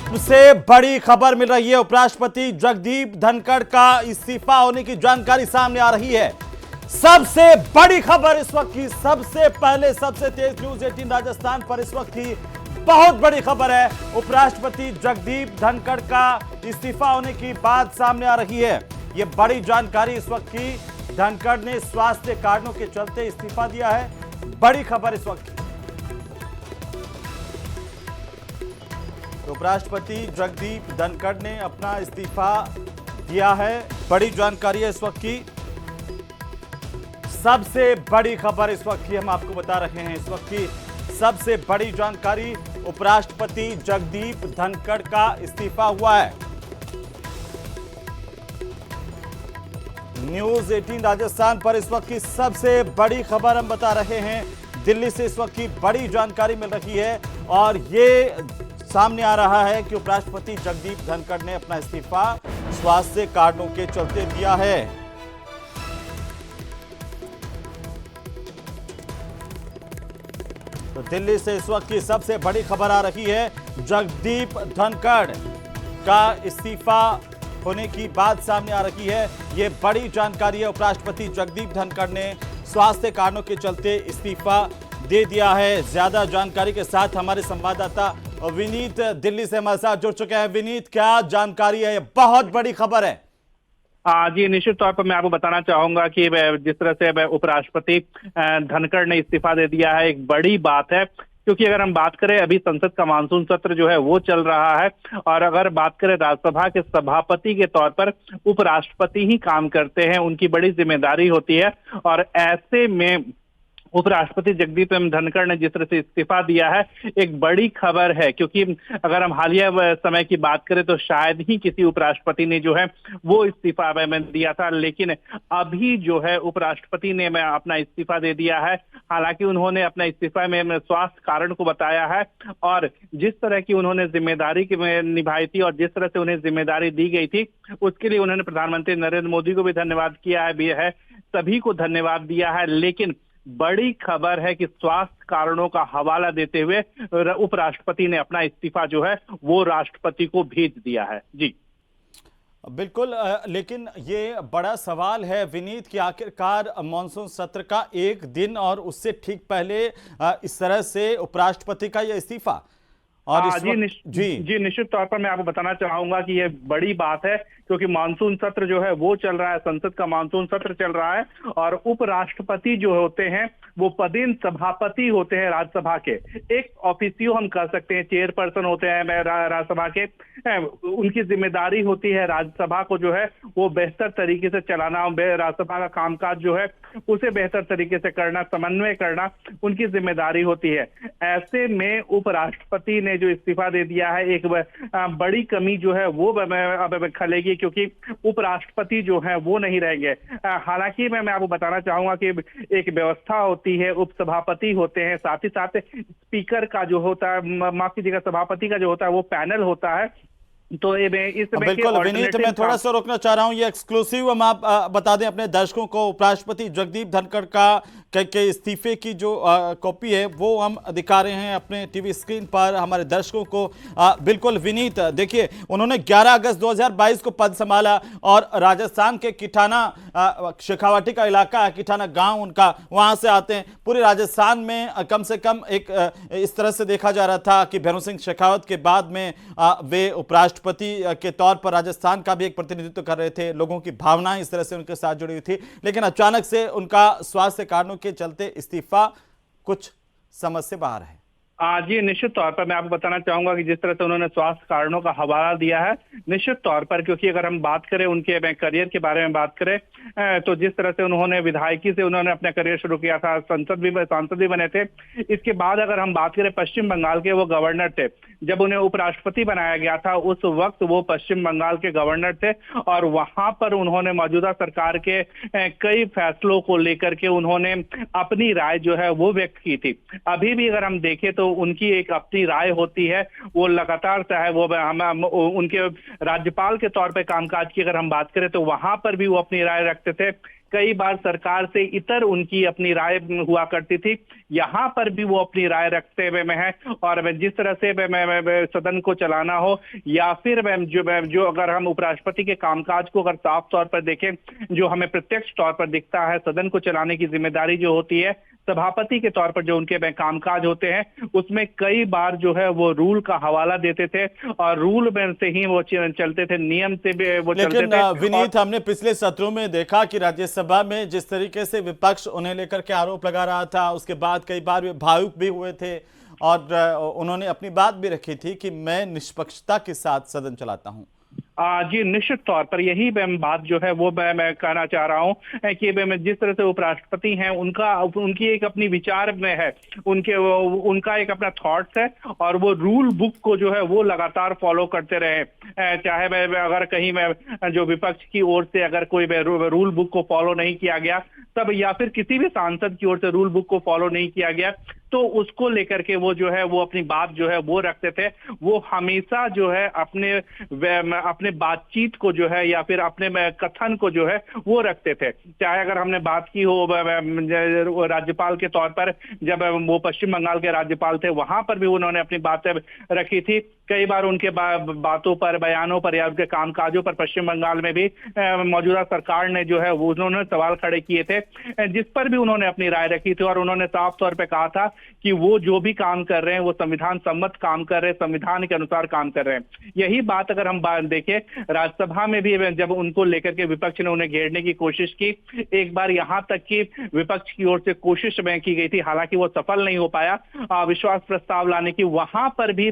सबसे बड़ी खबर मिल रही है। उपराष्ट्रपति जगदीप धनखड़ का इस्तीफा होने की जानकारी सामने आ रही है। सबसे बड़ी खबर इस वक्त की, सबसे पहले सबसे तेज न्यूज 18 राजस्थान पर इस वक्त की बहुत बड़ी खबर है। उपराष्ट्रपति जगदीप धनखड़ का इस्तीफा होने की बात सामने आ रही है। यह बड़ी जानकारी इस वक्त की। धनखड़ ने स्वास्थ्य कारणों के चलते इस्तीफा दिया है। बड़ी खबर इस वक्त की। उपराष्ट्रपति जगदीप धनखड़ ने अपना इस्तीफा दिया है। बड़ी जानकारी है इस वक्त की। सबसे बड़ी खबर इस वक्त की हम आपको बता रहे हैं। इस वक्त की सबसे बड़ी जानकारी, उपराष्ट्रपति जगदीप धनखड़ का इस्तीफा हुआ है। न्यूज 18 राजस्थान पर इस वक्त की सबसे बड़ी खबर हम बता रहे हैं। दिल्ली से इस वक्त की बड़ी जानकारी मिल रही है और ये सामने आ रहा है कि उपराष्ट्रपति जगदीप धनखड़ ने अपना इस्तीफा स्वास्थ्य कारणों के चलते दिया है। तो दिल्ली से इस वक्त की सबसे बड़ी खबर आ रही है। जगदीप धनखड़ का इस्तीफा होने की बात सामने आ रही है। यह बड़ी जानकारी है। उपराष्ट्रपति जगदीप धनखड़ ने स्वास्थ्य कारणों के चलते इस्तीफा दे दिया है। ज्यादा जानकारी के साथ हमारे संवाददाता विनीत दिल्ली से हमारे साथ जुड़ चुके हैं। विनीत, क्या जानकारी है? बहुत बड़ी खबर है। जी, निश्चित तौर पर मैं आपको बताना चाहूंगा कि जिस तरह से उपराष्ट्रपति धनखड़ ने इस्तीफा दे दिया है, एक बड़ी बात है। क्योंकि अगर हम बात करें, अभी संसद का मानसून सत्र जो है वो चल रहा है और अगर बात करें राज्यसभा के सभापति के तौर पर उपराष्ट्रपति ही काम करते हैं, उनकी बड़ी जिम्मेदारी होती है। और ऐसे में उपराष्ट्रपति जगदीप धनखड़ ने जिस तरह से इस्तीफा दिया है, एक बड़ी खबर है। क्योंकि अगर हम हालिया समय की बात करें तो शायद ही किसी उपराष्ट्रपति ने जो है वो इस्तीफा में दिया था, लेकिन अभी जो है उपराष्ट्रपति ने अपना इस्तीफा दे दिया है। हालांकि उन्होंने अपना इस्तीफा में स्वास्थ्य कारण को बताया है और जिस तरह की उन्होंने जिम्मेदारी निभाई थी और जिस तरह से उन्हें जिम्मेदारी दी गई थी, उसके लिए उन्होंने प्रधानमंत्री नरेंद्र मोदी को भी धन्यवाद किया है, सभी को धन्यवाद दिया है। लेकिन बड़ी खबर है कि स्वास्थ्य कारणों का हवाला देते हुए उपराष्ट्रपति ने अपना इस्तीफा जो है वो राष्ट्रपति को भेज दिया है। जी बिल्कुल, लेकिन ये बड़ा सवाल है विनीत कि आखिरकार मानसून सत्र का एक दिन और उससे ठीक पहले इस तरह से उपराष्ट्रपति का यह इस्तीफा और जी निश्चित तौर पर मैं आपको बताना चाहूंगा कि यह बड़ी बात है। क्योंकि मानसून सत्र जो है वो चल रहा है, संसद का मानसून सत्र चल रहा है और उपराष्ट्रपति जो होते हैं वो पदेन सभापति होते हैं राज्यसभा के। एक ऑफिसियो हम कह सकते हैं, चेयरपर्सन होते हैं राज्यसभा के। उनकी जिम्मेदारी होती है राज्यसभा को जो है वो बेहतर तरीके से चलाना, राज्यसभा का कामकाज जो है उसे बेहतर तरीके से करना, समन्वय करना उनकी जिम्मेदारी होती है। ऐसे में उपराष्ट्रपति ने जो इस्तीफा दे दिया है, एक बड़ी कमी जो है वो अब खलेगी, क्योंकि उपराष्ट्रपति जो है वो नहीं रहेंगे। हालांकि मैं आपको बताना चाहूंगा कि एक व्यवस्था होती है, उपसभापति होते हैं, साथ ही साथ स्पीकर का जो होता है, माफ कीजिएगा, सभापति का जो होता है वो पैनल होता है। तो इस बिल्कुल विनीत, मैं थोड़ा सा रोकना चाह रहा हूं। ये एक्सक्लूसिव हम आप बता दें अपने दर्शकों को। उपराष्ट्रपति जगदीप धनखड़ के इस्तीफे की जो कॉपी है वो हम दिखा रहे हैं अपने टीवी स्क्रीन पर हमारे दर्शकों को। बिल्कुल विनीत, देखिए, उन्होंने 11 अगस्त 2022 को पद संभाला और राजस्थान के किठाना शेखावाटी का इलाका है, किठाना गांव उनका, वहां से आते हैं। पूरे राजस्थान में कम से कम एक इस तरह से देखा जा रहा था कि भैरों सिंह शेखावत के बाद में वे उपराष्ट्रपति के तौर पर राजस्थान का भी एक प्रतिनिधित्व कर रहे थे। लोगों की भावनाएं इस तरह से उनके साथ जुड़ी हुई थी, लेकिन अचानक से उनका स्वास्थ्य कारणों के चलते इस्तीफा कुछ समझ से बाहर है। जी निश्चित तौर पर मैं आपको बताना चाहूंगा कि जिस तरह से उन्होंने स्वास्थ्य कारणों का हवाला दिया है, निश्चित तौर पर, क्योंकि अगर हम बात करें उनके करियर के बारे में बात करें तो जिस तरह से उन्होंने विधायकी से उन्होंने अपना करियर शुरू किया था, सांसद भी बने थे। इसके बाद अगर हम बात करें पश्चिम बंगाल के, वो गवर्नर थे। जब उन्हें उपराष्ट्रपति बनाया गया था उस वक्त वो पश्चिम बंगाल के गवर्नर थे और वहां पर उन्होंने मौजूदा सरकार के कई फैसलों को लेकर के उन्होंने अपनी राय जो है वो व्यक्त की थी। अभी भी अगर हम देखें तो उनकी एक अपनी राय होती है, वो लगातार चाहे वो हम उनके राज्यपाल के तौर पे कामकाज की अगर हम बात करें तो वहां पर भी वो अपनी राय रखते थे। कई बार सरकार से इतर उनकी अपनी राय हुआ करती थी, यहाँ पर भी वो अपनी राय रखते हुए में है। और जिस तरह से सदन को चलाना हो या फिर जो अगर हम उपराष्ट्रपति के कामकाज को अगर साफ तौर पर देखें, जो हमें प्रत्यक्ष तौर पर दिखता है, सदन को चलाने की जिम्मेदारी जो होती है सभापति के तौर पर जो उनके कामकाज होते हैं, उसमें कई बार जो है वो रूल का हवाला देते थे और रूल में से ही वो चलते थे, नियम से भी वो चलते लेकिन थे। विनीत, हमने पिछले सत्रों में देखा कि राज्यसभा में जिस तरीके से विपक्ष उन्हें लेकर के आरोप लगा रहा था, उसके बाद कई बार वे भावुक भी हुए थे और उन्होंने अपनी बात भी रखी थी कि मैं निष्पक्षता के साथ सदन चलाता हूं। जी निश्चित तौर पर यही बात जो है वो मैं कहना चाह रहा हूँ कि जिस तरह से उपराष्ट्रपति हैं उनकी एक अपनी विचार में है, उनका एक अपना थॉट्स है और वो रूल बुक को जो है वो लगातार फॉलो करते रहे। चाहे अगर कहीं जो विपक्ष की ओर से अगर कोई रूल बुक को फॉलो नहीं किया गया तब, या फिर किसी भी सांसद की ओर से रूल बुक को फॉलो नहीं किया गया, तो उसको लेकर के वो जो है वो अपनी बात जो है वो रखते थे। वो हमेशा जो है अपने बातचीत को जो है या फिर अपने कथन को जो है वो रखते थे। चाहे अगर हमने बात की हो राज्यपाल के तौर पर, जब वो पश्चिम बंगाल के राज्यपाल थे, वहां पर भी उन्होंने अपनी बातें रखी थी। कई बार उनके बातों पर, बयानों पर या उनके कामकाजों पर पश्चिम बंगाल में भी मौजूदा सरकार ने जो है वो उन्होंने सवाल खड़े किए थे, जिस पर भी उन्होंने अपनी राय रखी थी और उन्होंने साफ तौर पे कहा था कि वो जो भी काम कर रहे हैं वो संविधान सम्मत काम कर रहे हैं, संविधान के अनुसार काम कर रहे हैं। यही बात अगर हम देखें राज्यसभा में भी जब उनको लेकर के विपक्ष ने उन्हें घेरने की कोशिश की, एक बार यहाँ तक कि विपक्ष की ओर से कोशिश की गई थी, हालांकि वो सफल नहीं हो पाया विश्वास प्रस्ताव लाने की। वहां पर भी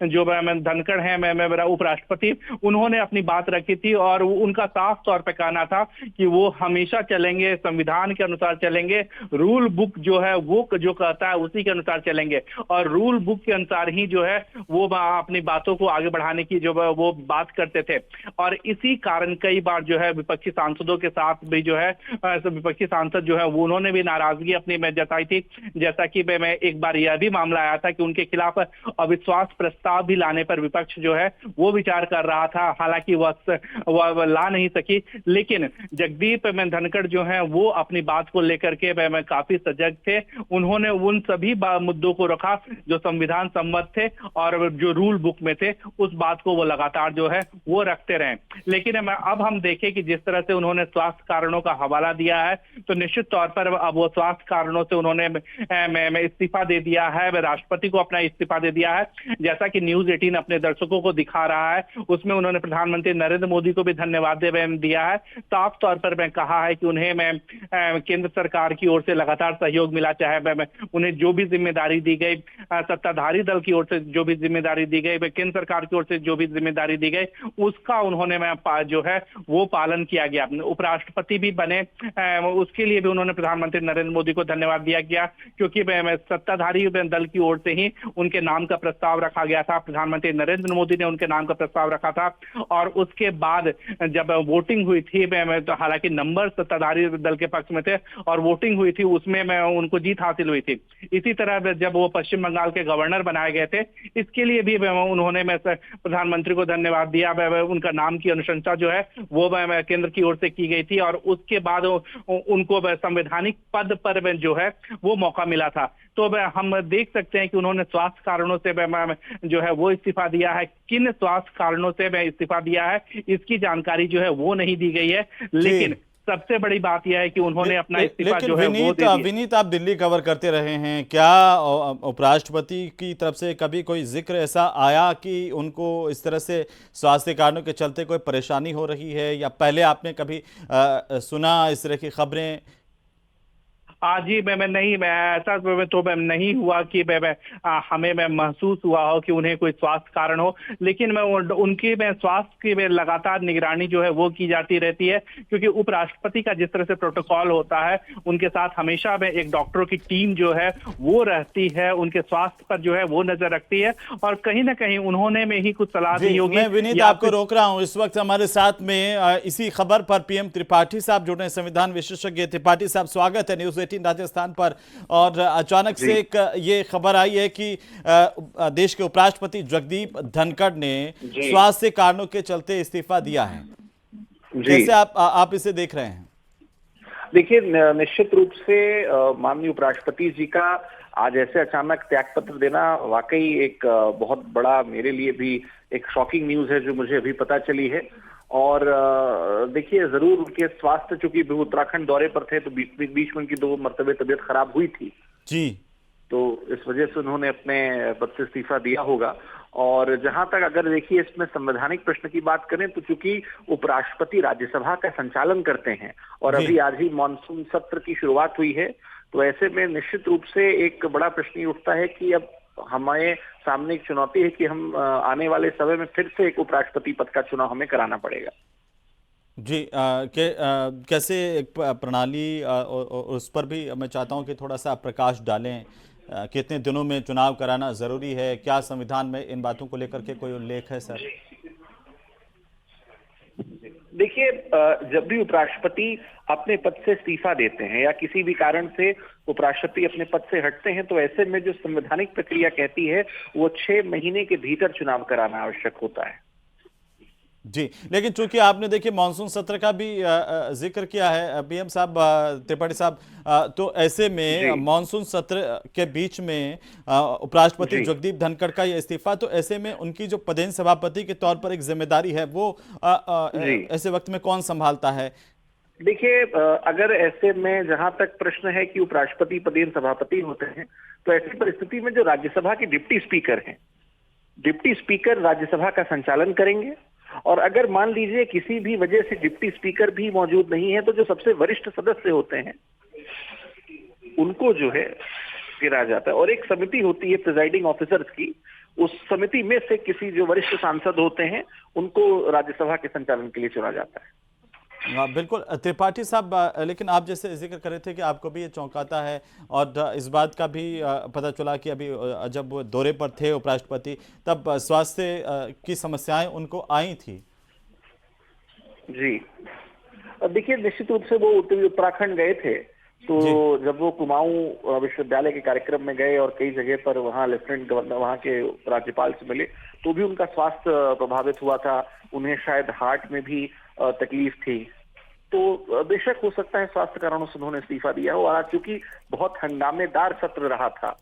जो धनखड़ है मेरा उपराष्ट्रपति, उन्होंने अपनी बात रखी थी और उनका साफ तौर पर कहना था कि वो हमेशा चलेंगे, संविधान के अनुसार चलेंगे, रूल बुक जो है वो जो कहता है उसी के अनुसार चलेंगे और रूल बुक के अनुसार ही जो है वो अपनी बातों को आगे बढ़ाने की जो वो बात करते थे। और इसी कारण कई बार जो है विपक्षी सांसदों के साथ भी जो है विपक्षी सांसद जो है वो उन्होंने भी नाराजगी अपनी में जताई थी। जैसा कि मैं एक बार यह भी मामला आया था कि उनके खिलाफ अविश्वास प्रस्ताव भी लाने पर विपक्ष जो है वो विचार कर रहा था, हालांकि वह ला नहीं सकी। लेकिन जगदीप धनखड़ जो है वो अपनी बात को लेकर के काफी सजग थे। उन्होंने उन सभी मुद्दों को रखा जो संविधान सम्मत थे और जो रूल बुक में थे, उस बात को वो लगातार जो है वो रखते रहे। लेकिन अब हम देखें कि जिस तरह से उन्होंने स्वास्थ्य कारणों का हवाला दिया है, तो निश्चित तौर पर अब वो स्वास्थ्य कारणों से उन्होंने इस्तीफा दे दिया है, राष्ट्रपति को अपना इस्तीफा दे दिया है। जैसा कि न्यूज 18 अपने दर्शकों को दिखा रहा है, उसमें उन्होंने प्रधानमंत्री नरेंद्र मोदी को भी धन्यवाद दिया है। साफ तौर पर कहा है कि उन्हें केंद्र सरकार की ओर से लगातार सहयोग मिला, चाहे उन्हें जो भी जिम्मेदारी दी गई, सत्ताधारी दल की ओर से जो भी जिम्मेदारी दी गई, केंद्र सरकार की ओर से जो भी जिम्मेदारी दी गई, उसका उन्होंने जो है वो पालन किया गया। उपराष्ट्रपति भी बने, उसके लिए भी उन्होंने प्रधानमंत्री नरेंद्र मोदी को धन्यवाद दिया गया, क्योंकि सत्ताधारी दल की ओर से ही उनके नाम का प्रस्ताव रखा गया था। प्रधानमंत्री नरेंद्र मोदी ने उनके नाम का प्रस्ताव रखा था और उसके बाद जब वोटिंग हुई थी, तो हालांकि नंबर सत्ताधारी दल के पक्ष में थे और वोटिंग हुई थी, उसमें उनको जीत हासिल हुई थी। इसी तरह जब वो पश्चिम बंगाल के गवर्नर बनाए गए थे, इसके लिए भी उन्होंने प्रधानमंत्री को धन्यवाद दिया। उनका नाम की अनुशंसा जो है वो केंद्र की ओर से की गई थी और उसके बाद उनको संवैधानिक पद पर जो है वो मौका मिला था। तो हम देख सकते हैं कि उन्होंने स्वास्थ्य कारणों से जो है वो इस्तीफा दिया है। किन स्वास्थ्य कारणों से इस्तीफा दिया है इसकी जानकारी जो है वो नहीं दी गई है, लेकिन सबसे बड़ी बात यह है कि उन्होंने अपना इस्तीफा जो है वो दे दिया। विनीत, आप दिल्ली कवर करते रहे हैं, क्या उपराष्ट्रपति की तरफ से कभी कोई जिक्र ऐसा आया कि उनको इस तरह से स्वास्थ्य कारणों के चलते कोई परेशानी हो रही है, या पहले आपने कभी सुना इस तरह की खबरें? जी ऐसा तो नहीं हुआ कि हमें महसूस हुआ हो कि उन्हें कोई स्वास्थ्य कारण हो, लेकिन उनकी स्वास्थ्य की लगातार निगरानी जो है वो की जाती रहती है, क्योंकि उपराष्ट्रपति का जिस तरह से प्रोटोकॉल होता है, उनके साथ हमेशा एक डॉक्टरों की टीम जो है वो रहती है, उनके स्वास्थ्य पर जो है वो नजर रखती है और कहीं ना कहीं उन्होंने में ही कुछ सलाह दी होगी। मैं विनीत आपको रोक रहा हूं, इस वक्त हमारे साथ में इसी खबर पर पीएम त्रिपाठी साहब जुड़े हैं, संविधान विशेषज्ञ। त्रिपाठी साहब, स्वागत है न्यूज 18 राजस्थान पर। और अचानक से एक ये खबर आई है कि देश के उपराष्ट्रपति जगदीप धनखड़ ने स्वास्थ्य कारणों के चलते इस्तीफा दिया है। कैसे आप इसे देख रहे हैं? देखिए, निश्चित रूप से माननीय उपराष्ट्रपति जी का आज ऐसे अचानक त्यागपत्र देना वाकई एक बहुत बड़ा, मेरे लिए भी एक शॉकिंग न्यूज है जो मुझे अभी पता चली है। और देखिए, जरूर उनके स्वास्थ्य, चूंकि वो उत्तराखंड दौरे पर थे तो बीच में उनकी 2 मरतबे तबीयत खराब हुई थी, जी, तो इस वजह से उन्होंने अपने पद से इस्तीफा दिया होगा। और जहां तक अगर देखिए इसमें संवैधानिक प्रश्न की बात करें तो चूंकि उपराष्ट्रपति राज्यसभा का संचालन करते हैं और जी। अभी आज ही मानसून सत्र की शुरुआत हुई है, तो ऐसे में निश्चित रूप से एक बड़ा प्रश्न ये उठता है कि अब हमारे सामने एक चुनौती है कि हम आने वाले समय में फिर से एक उपराष्ट्रपति पद का चुनाव हमें कराना पड़ेगा। जी, कैसे एक प्रणाली उस पर भी मैं चाहता हूं कि थोड़ा सा प्रकाश डालें। कितने दिनों में चुनाव कराना जरूरी है? क्या संविधान में इन बातों को लेकर के कोई उल्लेख है सर? देखिए, जब भी उपराष्ट्रपति अपने पद से इस्तीफा देते हैं या किसी भी कारण से उपराष्ट्रपति अपने पद से हटते हैं, तो ऐसे में जो संवैधानिक प्रक्रिया कहती है वो 6 महीने के भीतर चुनाव कराना आवश्यक होता है। जी, लेकिन चूंकि आपने देखिए मानसून सत्र का भी जिक्र किया है पीएम साहब, त्रिपाठी साहब, तो ऐसे में मानसून सत्र के बीच में उपराष्ट्रपति जगदीप धनखड़ का ये इस्तीफा, तो ऐसे में उनकी जो पदेन सभापति के तौर पर एक जिम्मेदारी है वो ऐसे वक्त में कौन संभालता है? देखिए, अगर ऐसे में जहां तक प्रश्न है कि उपराष्ट्रपति पदेन सभापति होते हैं, तो ऐसी परिस्थिति में जो राज्यसभा के डिप्टी स्पीकर हैं, डिप्टी स्पीकर राज्यसभा का संचालन करेंगे। और अगर मान लीजिए किसी भी वजह से डिप्टी स्पीकर भी मौजूद नहीं है, तो जो सबसे वरिष्ठ सदस्य होते हैं उनको जो है गिरा जाता है और एक समिति होती है प्रिजाइडिंग ऑफिसर्स की, उस समिति में से किसी जो वरिष्ठ सांसद होते हैं उनको राज्यसभा के संचालन के लिए चुना जाता है। बिल्कुल त्रिपाठी साहब, लेकिन आप जैसे जिक्र कर रहे थे कि आपको भी ये चौंकाता है और इस बात का भी पता चला कि अभी जब वो दौरे पर थे उपराष्ट्रपति, तब स्वास्थ्य की समस्याएं उनको आई थी। जी, अब देखिए, निश्चित रूप से वो उत्तराखंड गए थे, तो जब वो कुमाऊं विश्वविद्यालय के कार्यक्रम में गए और कई जगह पर वहाँ लेफ्टिनेंट गवर्नर, वहाँ के राज्यपाल से मिले, तो भी उनका स्वास्थ्य प्रभावित हुआ था। उन्हें शायद हार्ट में भी तकलीफ थी, तो बेशक हो सकता है स्वास्थ्य कारणों से उन्होंने इस्तीफा दिया हो। और चूंकि बहुत हंगामेदार सत्र रहा था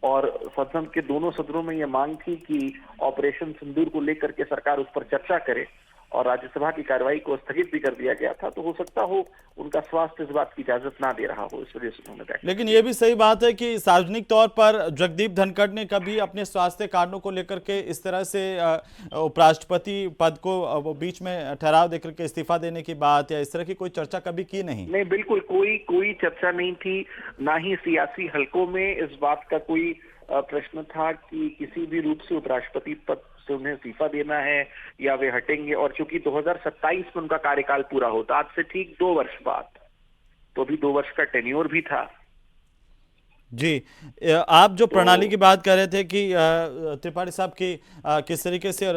और सदन के दोनों सदनों में यह मांग थी कि ऑपरेशन सिंदूर को लेकर के सरकार उस पर चर्चा करे और राज्यसभा की कार्रवाई को स्थगित भी कर दिया गया था, तो हो सकता हो उनका स्वास्थ्य इस बात की इजाजत ना दे रहा हो, इस वजह से उन्होंने बैठा। लेकिन ये भी सही बात है कि सार्वजनिक तौर पर जगदीप धनखड़ ने कभी अपने स्वास्थ्य कारणों को लेकर के इस तरह से उपराष्ट्रपति पद को वो बीच में ठहराव देकर के इस्तीफा देने की बात या इस तरह की कोई चर्चा कभी की नहीं। नहीं, बिल्कुल कोई चर्चा नहीं थी, ना ही सियासी हलकों में इस बात का कोई प्रश्न था कि किसी भी रूप से उपराष्ट्रपति पद से उन्हें इस्तीफा देना है या वे हटेंगे। और चूंकि 2027 में उनका कार्यकाल पूरा होता, आज से ठीक 2 वर्ष बाद, तो अभी 2 वर्ष का टेन्योर भी था। जी, आप जो प्रणाली की बात कर रहे थे कि त्रिपाठी साहब की किस तरीके से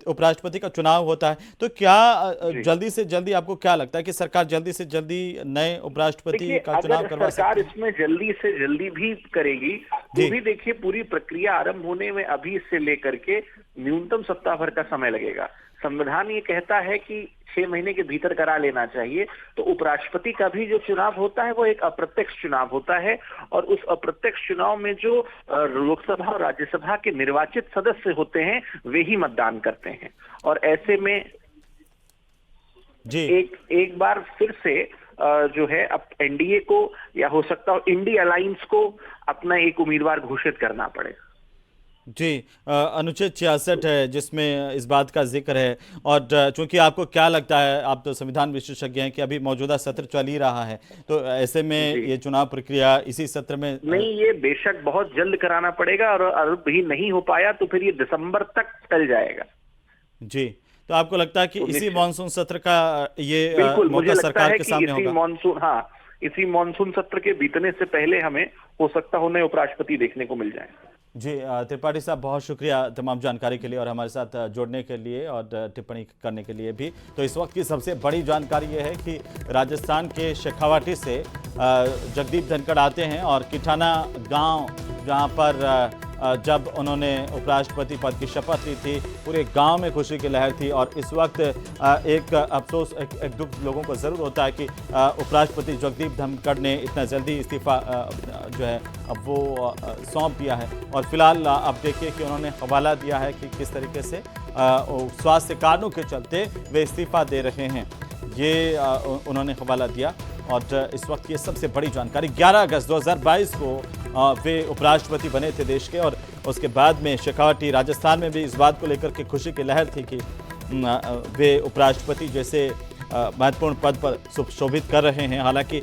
उपराष्ट्रपति का चुनाव होता है, तो क्या जल्दी से जल्दी आपको क्या लगता है कि सरकार जल्दी से जल्दी नए उपराष्ट्रपति का चुनाव करवा सकती है? सरकार इसमें जल्दी से जल्दी भी करेगी तो भी देखिए पूरी प्रक्रिया आरंभ होने में अभी से लेकर के न्यूनतम सप्ताह भर का समय लगेगा। संविधान ये कहता है कि 6 महीने के भीतर करा लेना चाहिए, तो उपराष्ट्रपति का भी जो चुनाव होता है वो एक अप्रत्यक्ष चुनाव होता है और उस अप्रत्यक्ष चुनाव में जो लोकसभा और राज्यसभा के निर्वाचित सदस्य होते हैं वे ही मतदान करते हैं। और ऐसे में जी एक बार फिर से जो है अब एनडीए को या हो सकता हो इंडी अलायंस को अपना एक उम्मीदवार घोषित करना पड़ेगा। जी, अनुच्छेद 66 है जिसमें इस बात का जिक्र है। और चूंकि आपको क्या लगता है, आप तो संविधान विशेषज्ञ हैं, कि अभी मौजूदा सत्र चल ही रहा है, तो ऐसे में ये चुनाव प्रक्रिया इसी सत्र में नहीं, ये बेशक बहुत जल्द कराना पड़ेगा और अगर भी नहीं हो पाया तो फिर ये दिसंबर तक टल जाएगा। जी, तो आपको लगता है कि तो इसी मानसून सत्र का ये मौका सरकार के सामने होगा? इसी मानसून सत्र के बीतने से पहले हमें हो सकता हो नए उपराष्ट्रपति देखने को मिल जाए। जी, त्रिपाठी साहब बहुत शुक्रिया तमाम जानकारी के लिए और हमारे साथ जुड़ने के लिए और टिप्पणी करने के लिए भी। तो इस वक्त की सबसे बड़ी जानकारी ये है कि राजस्थान के शेखावाटी से जगदीप धनखड़ आते हैं और किठाना गांव, जहां पर जब उन्होंने उपराष्ट्रपति पद की शपथ ली थी, पूरे गांव में खुशी की लहर थी। और इस वक्त एक अफसोस, एक दुख लोगों को ज़रूर होता है कि उपराष्ट्रपति जगदीप धनखड़ ने इतना जल्दी इस्तीफ़ा जो है अब वो सौंप दिया है। और फिलहाल अब देखिए कि उन्होंने हवाला दिया है कि किस तरीके से स्वास्थ्य कारणों के चलते वे इस्तीफ़ा दे रहे हैं, ये उन्होंने हवाला दिया। और इस वक्त ये सबसे बड़ी जानकारी, 11 अगस्त 2022 को वे उपराष्ट्रपति बने थे देश के। और उसके बाद में शेखावटी राजस्थान में भी इस बात को लेकर के खुशी की लहर थी कि वे उपराष्ट्रपति जैसे महत्वपूर्ण पद पर सुशोभित कर रहे हैं। हालांकि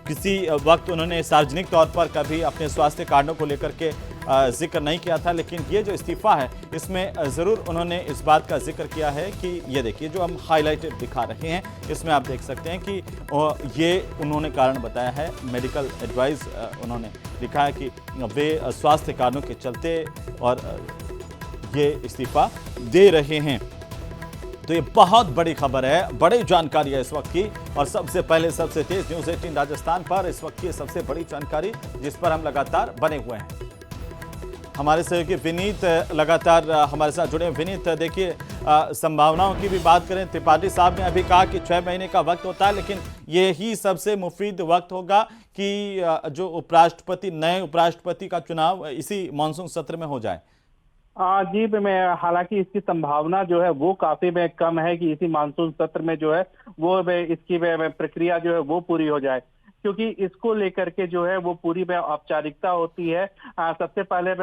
किसी वक्त उन्होंने सार्वजनिक तौर पर कभी अपने स्वास्थ्य कारणों को लेकर के जिक्र नहीं किया था, लेकिन ये जो इस्तीफ़ा है इसमें ज़रूर उन्होंने इस बात का जिक्र किया है कि ये देखिए जो हम हाईलाइटेड दिखा रहे हैं, इसमें आप देख सकते हैं कि ये उन्होंने कारण बताया है, मेडिकल एडवाइस उन्होंने लिखा है कि वे स्वास्थ्य कारणों के चलते और ये इस्तीफ़ा दे रहे हैं। तो ये बहुत बड़ी खबर है, बड़ी जानकारी है इस वक्त की। और सबसे पहले सबसे तेज न्यूज़ 18 राजस्थान पर इस वक्त की सबसे बड़ी जानकारी, जिस पर हम लगातार बने हुए हैं। हमारे सहयोगी विनीत लगातार हमारे साथ जुड़े हैं। विनीत, देखिए संभावनाओं की भी बात करें, त्रिपाठी साहब ने अभी कहा कि 6 महीने का वक्त होता है, लेकिन यही सबसे मुफीद वक्त होगा कि जो उपराष्ट्रपति, नए उपराष्ट्रपति का चुनाव इसी मानसून सत्र में हो जाए। जी, मैं हालांकि इसकी संभावना जो है वो काफी कम है कि इसी मानसून सत्र में जो है वो इसकी प्रक्रिया जो है वो पूरी हो जाए, क्योंकि इसको लेकर के जो है वो पूरी औपचारिकता होती है। सबसे पहले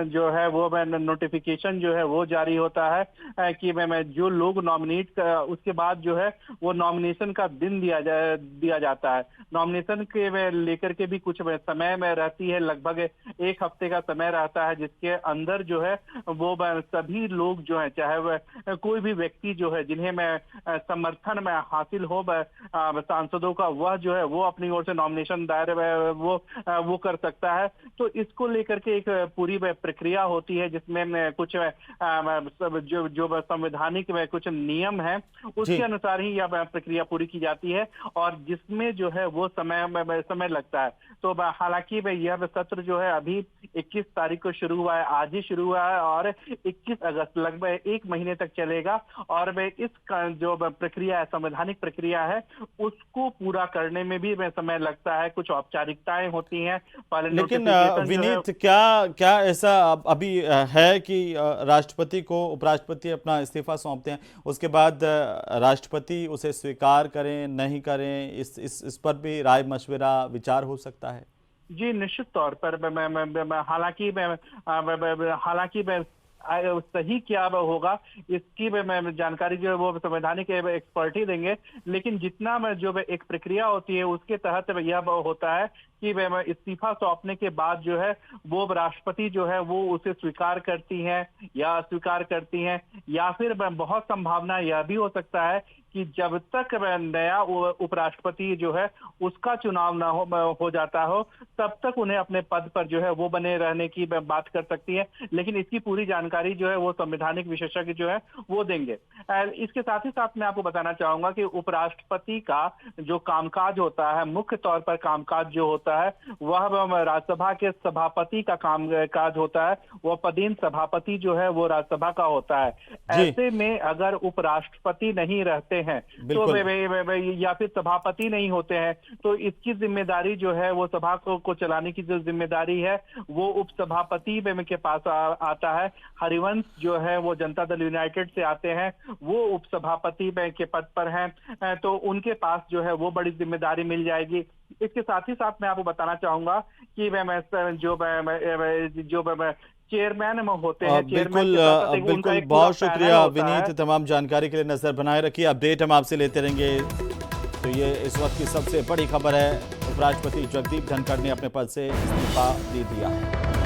जो है वो नोटिफिकेशन जो है वो जारी होता है कि जो लोग नॉमिनेट, उसके बाद जो है वो नॉमिनेशन का दिन दिया जाता है। नॉमिनेशन के लेकर के भी कुछ समय में रहती है, लगभग 1 हफ्ते का समय रहता है, जिसके अंदर जो है वो सभी लोग जो है, चाहे वह कोई भी व्यक्ति जो है जिन्हें समर्थन में हासिल हो सांसदों का, वह जो है वो अपनी ओर से नॉमिनेशन दायर वो कर सकता है। तो इसको लेकर के एक पूरी प्रक्रिया होती है, जिसमें कुछ जो संवैधानिक में कुछ नियम है उसके अनुसार ही यह प्रक्रिया पूरी की जाती है, और जिसमें जो है वो समय लगता है। तो हालांकि यह सत्र जो है अभी 21 तारीख को शुरू हुआ है, आज ही शुरू हुआ है, और 21 अगस्त लगभग 1 महीने तक चलेगा। और इस जो प्रक्रिया है, संवैधानिक प्रक्रिया है, उसको पूरा करने में भी समय लगता है, कुछ औपचारिकताएं होती हैं। लेकिन विनीत, क्या ऐसा अभी है कि राष्ट्रपति को उपराष्ट्रपति अपना इस्तीफा सौंपते हैं, उसके बाद राष्ट्रपति उसे स्वीकार करें नहीं करें, इस पर भी राय मशविरा विचार हो सकता है? जी, निश्चित तौर पर हालांकि सही क्या होगा इसकी जानकारी जो है वो संवैधानिक एक्सपर्ट ही देंगे, लेकिन जितना जो एक प्रक्रिया होती है उसके तहत यह होता है कि इस्तीफा सौंपने के बाद जो है वो राष्ट्रपति जो है वो उसे स्वीकार करती हैं या अस्वीकार करती हैं, या फिर बहुत संभावना यह भी हो सकता है कि जब तक नया उपराष्ट्रपति जो है उसका चुनाव ना हो जाता हो, तब तक उन्हें अपने पद पर जो है वो बने रहने की बात कर सकती है। लेकिन इसकी पूरी जानकारी जो है वो संवैधानिक विशेषज्ञ जो है वो देंगे। इसके साथ ही साथ मैं आपको बताना चाहूंगा कि उपराष्ट्रपति का जो कामकाज होता है, मुख्य तौर पर कामकाज जो होता है वह राज्यसभा के सभापति का कामकाज होता है, वह पदेन सभापति जो है वो राज्यसभा का होता है। ऐसे में अगर उपराष्ट्रपति नहीं रहते हैं तो या फिर सभापति नहीं होते हैं, तो इसकी जिम्मेदारी जो है वो सभा को चलाने की जो जिम्मेदारी है वो उपसभापति के पास आता है। हरिवंश जो है वो जनता दल यूनाइटेड से आते हैं, वो उपसभापति के पद पर हैं, तो उनके पास जो है वो बड़ी जिम्मेदारी मिल जाएगी। इसके साथ ही साथ मैं आपको बताना चाहूंगा कि जो चेयरमैन होते हैं, बिल्कुल बहुत शुक्रिया विनीत, तमाम जानकारी के लिए नजर बनाए रखिए, अपडेट हम आपसे लेते रहेंगे। तो ये इस वक्त की सबसे बड़ी खबर है, उपराष्ट्रपति जगदीप धनखड़ ने अपने पद से इस्तीफा दे दिया है।